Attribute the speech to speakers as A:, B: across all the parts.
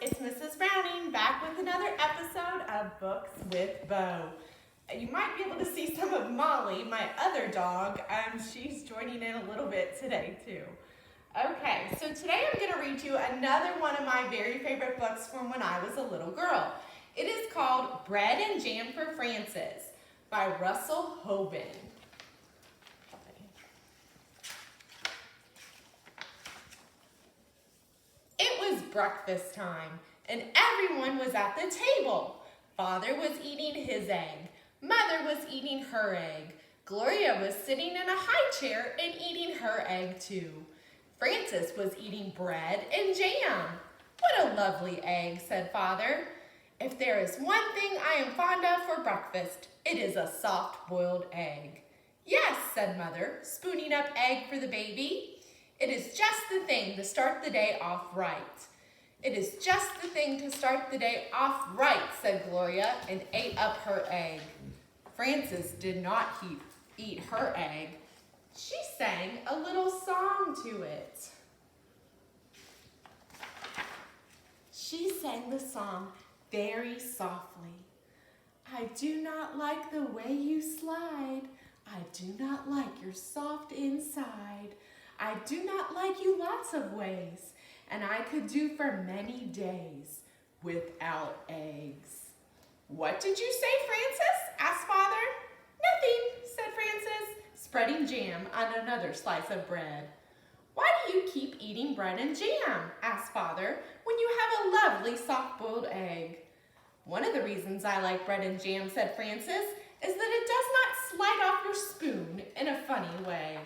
A: it's Mrs. Browning back with another episode of Books with Bo. You might be able to see some of Molly, my other dog. She's joining in a little bit today too. Okay, so today I'm going to read you another one of my very favorite books from when I was a little girl. It is called Bread and Jam for Frances by Russell Hoban. It was breakfast time, and everyone was at the table. Father was eating his egg. Mother was eating her egg. Gloria was sitting in a high chair and eating her egg too. Frances was eating bread and jam. What a lovely egg, said Father. If there is one thing I am fond of for breakfast, it is a soft-boiled egg. Yes, said Mother, spooning up egg for the baby. It is just the thing to start the day off right. It is just the thing to start the day off right, said Gloria, and ate up her egg. Frances did not eat her egg. She sang a little song to it. She sang the song very softly. I do not like the way you slide. I do not like your soft inside. I do not like you lots of ways, and I could do for many days without eggs. What did you say, Frances? Asked Father. Nothing, said Frances, spreading jam on another slice of bread. Why do you keep eating bread and jam? Asked Father, when you have a lovely soft-boiled egg. One of the reasons I like bread and jam, said Frances, is that it does not slide off your spoon in a funny way.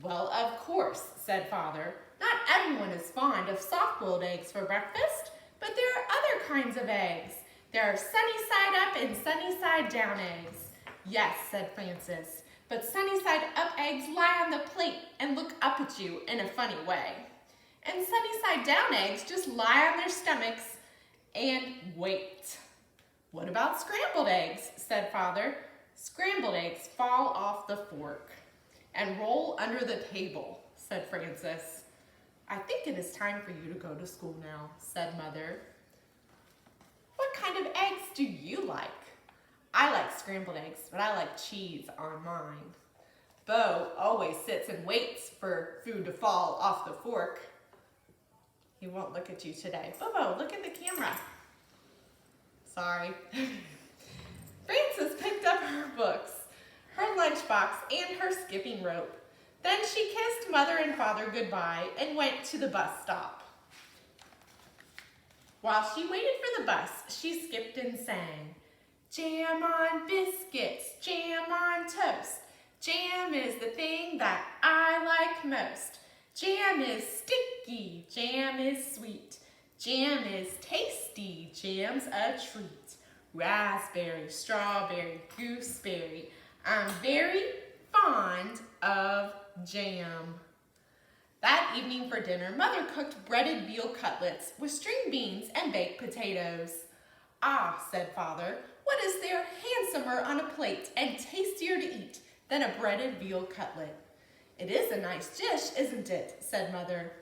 A: Well, of course, said Father. Not everyone is fond of soft-boiled eggs for breakfast, but there are other kinds of eggs. There are sunny-side-up and sunny-side-down eggs. Yes, said Frances, but sunny-side-up eggs lie on the plate and look up at you in a funny way. And sunny-side-down eggs just lie on their stomachs and wait. What about scrambled eggs, said Father. Scrambled eggs fall off the fork and roll under the table, said Frances. I think it is time for you to go to school now, said Mother. What kind of eggs do you like? I like scrambled eggs, but I like cheese on mine. Bo always sits and waits for food to fall off the fork. He won't look at you today. Bo, look at the camera. Sorry. Frances picked up her books, her lunchbox, and her skipping rope. Then she kissed Mother and Father goodbye and went to the bus stop. While she waited for the bus, she skipped and sang, jam on biscuits, jam on toast. Jam is the thing that I like most. Jam is sticky, jam is sweet. Jam is tasty, jam's a treat. Raspberry, strawberry, gooseberry. I'm very fond of jam. That evening for dinner, Mother cooked breaded veal cutlets with string beans and baked potatoes. Ah, said Father, what is there handsomer on a plate and tastier to eat than a breaded veal cutlet? It is a nice dish, isn't it? Said Mother.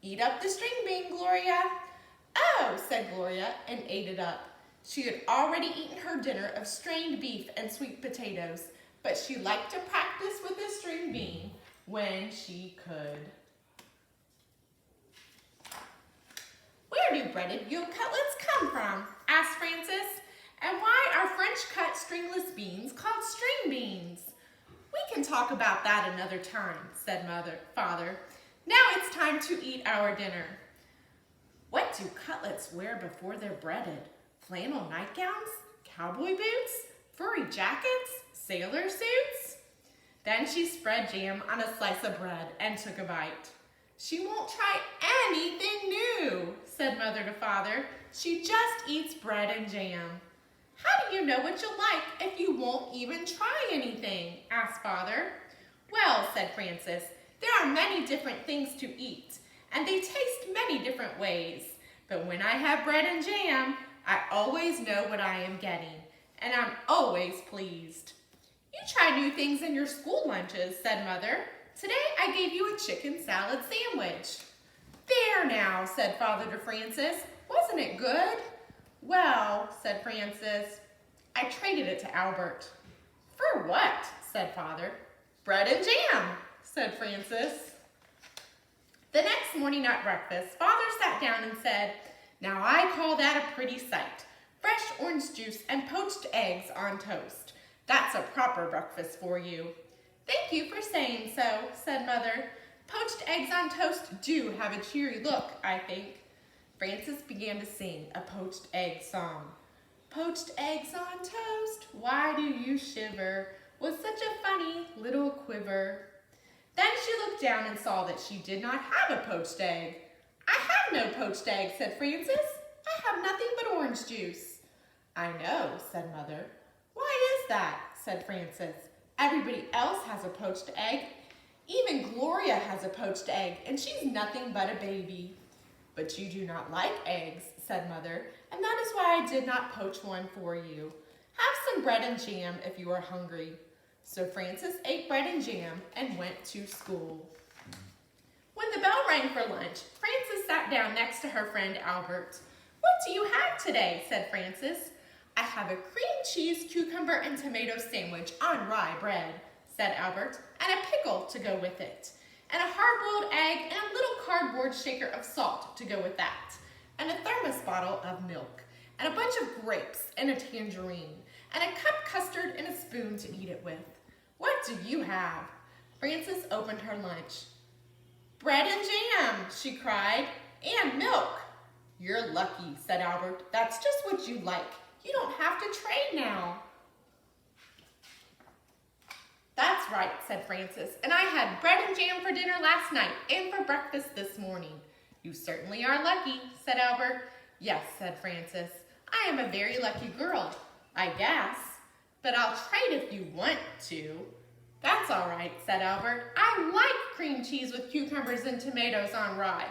A: Eat up the string bean, Gloria. Oh, said Gloria, and ate it up. She had already eaten her dinner of strained beef and sweet potatoes, but she liked to practice with the string bean when she could. Where do breaded veal cutlets come from? Asked Frances. And why are French-cut stringless beans called string beans? We can talk about that another time, said Father. Now it's time to eat our dinner. What do cutlets wear before they're breaded? Flannel nightgowns? Cowboy boots? Furry jackets? Sailor suits? Then she spread jam on a slice of bread and took a bite. She won't try anything new, said Mother to Father. She just eats bread and jam. How do you know what you'll like if you won't even try anything? Asked Father. Well, said Frances, there are many different things to eat, and they taste many different ways. But when I have bread and jam, I always know what I am getting, and I'm always pleased. You try new things in your school lunches, said Mother. Today I gave you a chicken salad sandwich. "There now," said Father to Frances. "Wasn't it good?" "Well," said Frances, "I traded it to Albert." "For what?" said Father. "Bread and jam," said Frances. The next morning at breakfast, Father sat down and said, "Now I call that a pretty sight. Fresh orange juice and poached eggs on toast. That's a proper breakfast for you." "Thank you for saying so," said Mother. "Poached eggs on toast do have a cheery look, I think." Frances began to sing a poached egg song. "Poached eggs on toast, why do you shiver, with such a funny little quiver?" Then she looked down and saw that she did not have a poached egg. "I have no poached egg," said Frances. "I have nothing but orange juice." "I know," said Mother. "Why is that?" said Frances. "Everybody else has a poached egg. Even Gloria has a poached egg, and she's nothing but a baby." "But you do not like eggs," said Mother, "and that is why I did not poach one for you. Have some bread and jam if you are hungry." So Frances ate bread and jam and went to school. When the bell rang for lunch, Frances sat down next to her friend Albert. "What do you have today?" said Frances. "I have a cream cheese, cucumber, and tomato sandwich on rye bread," said Albert, "and a pickle to go with it, and a hard-boiled egg and a little cardboard shaker of salt to go with that, and a thermos bottle of milk, and a bunch of grapes and a tangerine, and a cup custard and a spoon to eat it with. What do you have?" Frances opened her lunch. "Bread and jam," she cried, "and milk." "You're lucky," said Albert. "That's just what you like. You don't have to trade now." "That's right," said Frances, "and I had bread and jam for dinner last night and for breakfast this morning." "You certainly are lucky," said Albert. "Yes," said Frances, "I am a very lucky girl, I guess. But I'll trade if you want to." "That's all right," said Albert. "I like cream cheese with cucumbers and tomatoes on rye."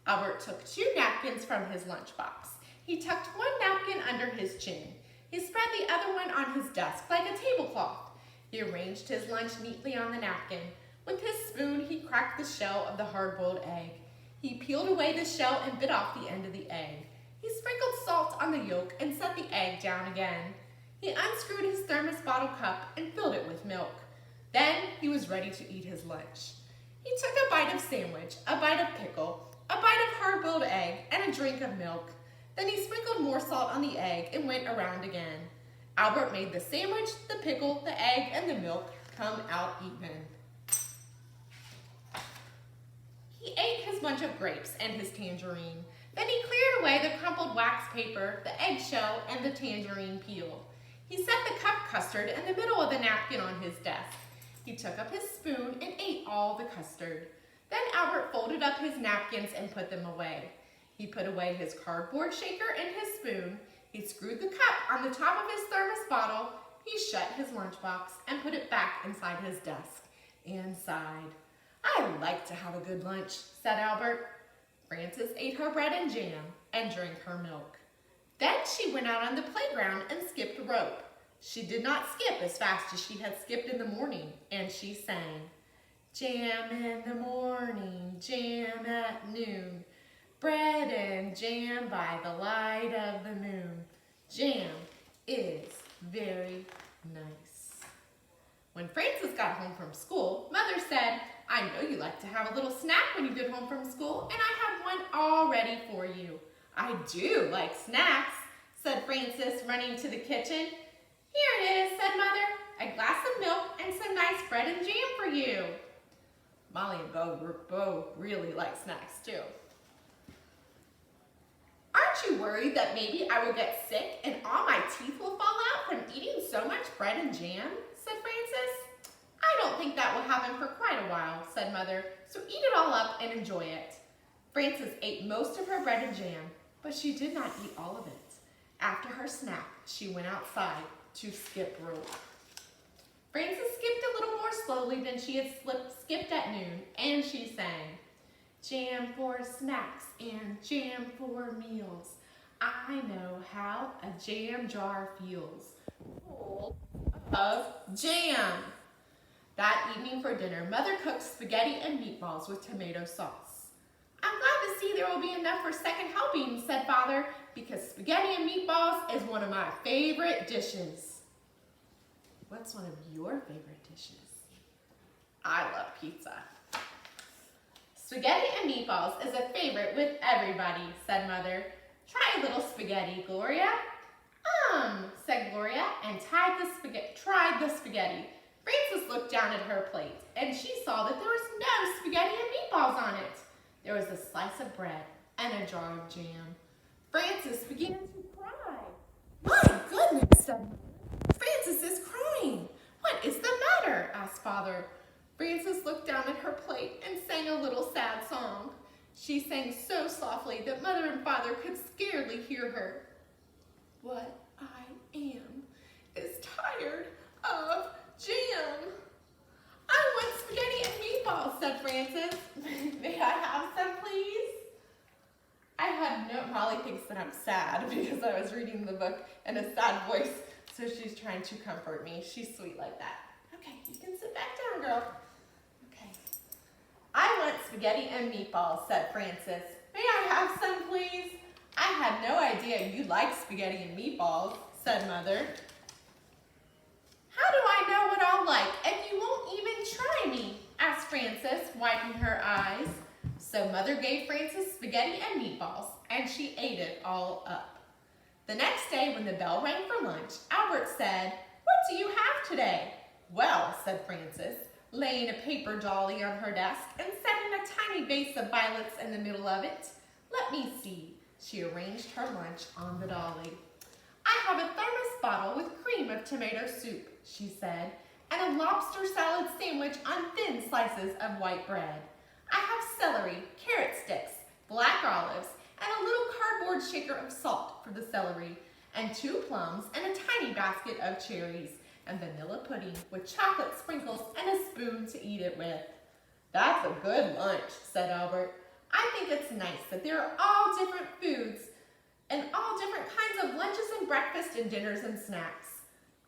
A: Albert took 2 napkins from his lunchbox. He tucked one napkin under his chin. He spread the other one on his desk like a tablecloth. He arranged his lunch neatly on the napkin. With his spoon, he cracked the shell of the hard-boiled egg. He peeled away the shell and bit off the end of the egg. He sprinkled salt on the yolk and set the egg down again. He unscrewed his thermos bottle cup and filled it with milk. Then he was ready to eat his lunch. He took a bite of sandwich, a bite of pickle, a bite of hard-boiled egg, and a drink of milk. Then he sprinkled more salt on the egg and went around again. Albert made the sandwich, the pickle, the egg, and the milk come out even. He ate his bunch of grapes and his tangerine. Then he cleared away the crumpled wax paper, the eggshell, and the tangerine peel. He set the cup custard in the middle of the napkin on his desk. He took up his spoon and ate all the custard. Then Albert folded up his napkins and put them away. He put away his cardboard shaker and his spoon. He screwed the cup on the top of his thermos bottle. He shut his lunchbox and put it back inside his desk and sighed. "I like to have a good lunch," said Albert. Frances ate her bread and jam and drank her milk. Then she went out on the playground and skipped rope. She did not skip as fast as she had skipped in the morning, and she sang, "Jam in the morning, jam at noon, bread and jam by the light of the moon. Jam is very nice." When Frances got home from school, Mother said, "I know you like to have a little snack when you get home from school, and I have one all ready for you." "I do like snacks," said Frances, running to the kitchen. "Here it is," said Mother, "a glass of milk and some nice bread and jam for you." Molly and Bo really like snacks too. "Aren't you worried that maybe I will get sick and all my teeth will fall out from eating so much bread and jam?" said Frances. "I don't think that will happen for quite a while," said Mother, "so eat it all up and enjoy it." Frances ate most of her bread and jam, but she did not eat all of it. After her snack, she went outside to skip rope. Frances skipped a little more slowly than she had skipped at noon, and she sang, "Jam for snacks and jam for meals. I know how a jam jar feels, full of jam." That evening for dinner, Mother cooked spaghetti and meatballs with tomato sauce. I'm glad to see there will be enough for second helping, said Father, because spaghetti and meatballs is one of my favorite dishes. What's one of your favorite dishes? I love pizza. Spaghetti and meatballs is a favorite with everybody, said Mother. Try a little spaghetti, Gloria. Said Gloria, and tried the spaghetti. Frances looked down at her plate, and she saw that there was no spaghetti and meatballs on it. There was a slice of bread and a jar of jam. Frances began to cry. My goodness, said Mother. Frances is crying. What is the matter? Asked Father. Frances looked down at her plate and sang a little sad song. She sang so softly that Mother and Father could scarcely hear her. What I am is tired of jam. I want spaghetti and meatballs, said Frances. May I have some, please? Molly thinks that I'm sad because I was reading the book in a sad voice, so she's trying to comfort me. She's sweet like that. Okay, you can sit back down, girl. Okay. I want spaghetti and meatballs, said Frances. May I have some, please? I had no idea you liked spaghetti and meatballs, said Mother. How do I know what I'll like if you won't even try me? Asked Frances, wiping her eyes. So Mother gave Frances spaghetti and meatballs, and she ate it all up. The next day, when the bell rang for lunch, Albert said, "What do you have today?" "Well," said Frances, laying a paper dolly on her desk and setting a tiny vase of violets in the middle of it. "Let me see." She arranged her lunch on the dolly. "I have a thermos bottle with cream of tomato soup," she said, "and a lobster salad sandwich on thin slices of white bread. I have celery, carrot sticks, black olives, and a little cardboard shaker of salt for the celery, and 2 plums and a tiny basket of cherries, and vanilla pudding with chocolate sprinkles and a spoon to eat it with." "That's a good lunch," said Albert. "I think it's nice that there are all different foods and all different kinds of lunches and breakfasts and dinners and snacks.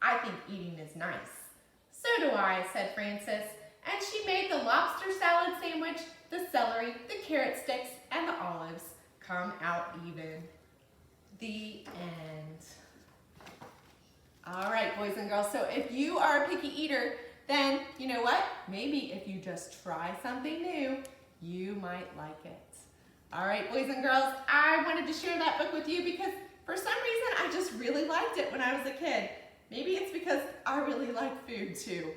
A: I think eating is nice." "So do I," said Frances, and she made the lobster salad sandwich, the celery, the carrot sticks, and the olives come out even. The end. All right, boys and girls, so if you are a picky eater, then you know what? Maybe if you just try something new, you might like it. All right, boys and girls, I wanted to share that book with you because for some reason I just really liked it when I was a kid. Maybe it's because I really like food too.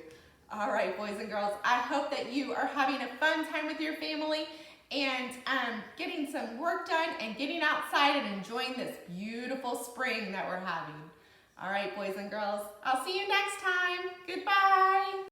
A: All right, boys and girls, I hope that you are having a fun time with your family and getting some work done and getting outside and enjoying this beautiful spring that we're having. All right, boys and girls, I'll see you next time. Goodbye.